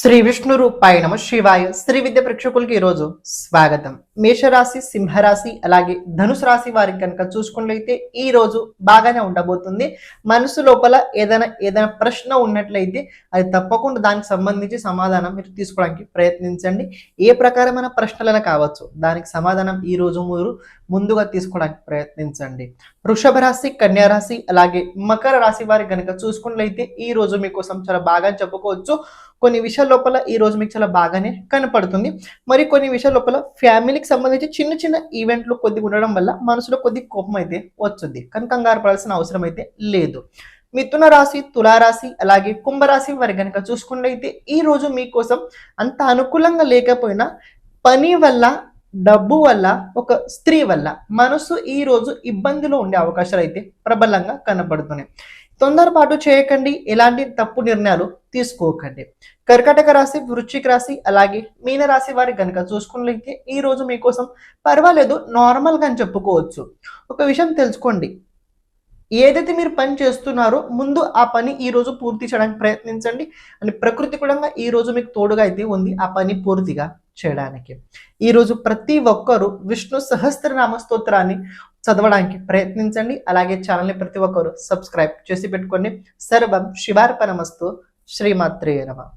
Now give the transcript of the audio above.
శ్రీ విష్ణు రూపాయ నమ శివాయ. శ్రీ విద్య ప్రేక్షకులకి ఈరోజు స్వాగతం. మేషరాశి, సింహరాశి అలాగే ధనుసు రాశి వారికి కనుక చూసుకున్నట్లయితే ఈ రోజు బాగానే ఉండబోతుంది. మనసు లోపల ఏదైనా ప్రశ్న ఉన్నట్లయితే అది తప్పకుండా దానికి సంబంధించి సమాధానం మీరు తీసుకోవడానికి ప్రయత్నించండి. ఏ ప్రకారమైన ప్రశ్నలైనా కావచ్చు, దానికి సమాధానం ఈ రోజు మీరు ముందుగా తీసుకోవడానికి ప్రయత్నించండి. వృషభ రాశి, కన్యా రాశి అలాగే మకర రాశి వారికి కనుక చూసుకున్నట్లయితే ఈ రోజు మీకోసం చాలా బాగా చెప్పుకోవచ్చు. కొన్ని విషయాల లోపల ఈ రోజు మీకు చాలా బాగానే కనపడుతుంది. మరి కొన్ని విషయాల లోపల ఫ్యామిలీకి సంబంధించి చిన్న చిన్న ఈవెంట్లు కొద్దిగా ఉండడం వల్ల మనసులో కొద్ది కోపం అయితే వచ్చుద్ది, కానీ కంగారు పడాల్సిన అవసరం అయితే లేదు. మిథున రాశి, తులారాశి అలాగే కుంభరాశి వారి కనుక చూసుకున్నట్లయితే ఈ రోజు మీకోసం అంత అనుకూలంగా లేకపోయినా పని వల్ల, డబ్బు వల్ల, ఒక స్త్రీ వల్ల మనసు ఈ రోజు ఇబ్బందిలో ఉండే అవకాశాలు అయితే ప్రబలంగా కనబడుతున్నాయి. తొందరపాటు చేయకండి, ఎలాంటి తప్పు నిర్ణయాలు తీసుకోకండి. కర్కాటక రాశి, వృశ్చిక రాశి అలాగే మీన రాశి వారి కనుక చూసుకున్నట్లయితే ఈ రోజు మీకోసం పర్వాలేదు, నార్మల్గా అని చెప్పుకోవచ్చు. ఒక విషయం తెలుసుకోండి, ఏదైతే మీరు పని చేస్తున్నారో ముందు ఆ పని ఈ రోజు పూర్తి చేయడానికి ప్రయత్నించండి. అని ప్రకృతి కూడా ఈ రోజు మీకు తోడుగా అయితే ఉంది ఆ పని పూర్తిగా చేయడానికి. ఈ రోజు ప్రతి ఒక్కరూ విష్ణు సహస్రనామ స్తోత్రాన్ని చదవడానికి ప్రయత్నించండి. అలాగే ఛానల్ని ప్రతి ఒక్కరు సబ్స్క్రైబ్ చేసి పెట్టుకోండి. సర్వం శివార్పణమస్తు. శ్రీమాత్రే నమః.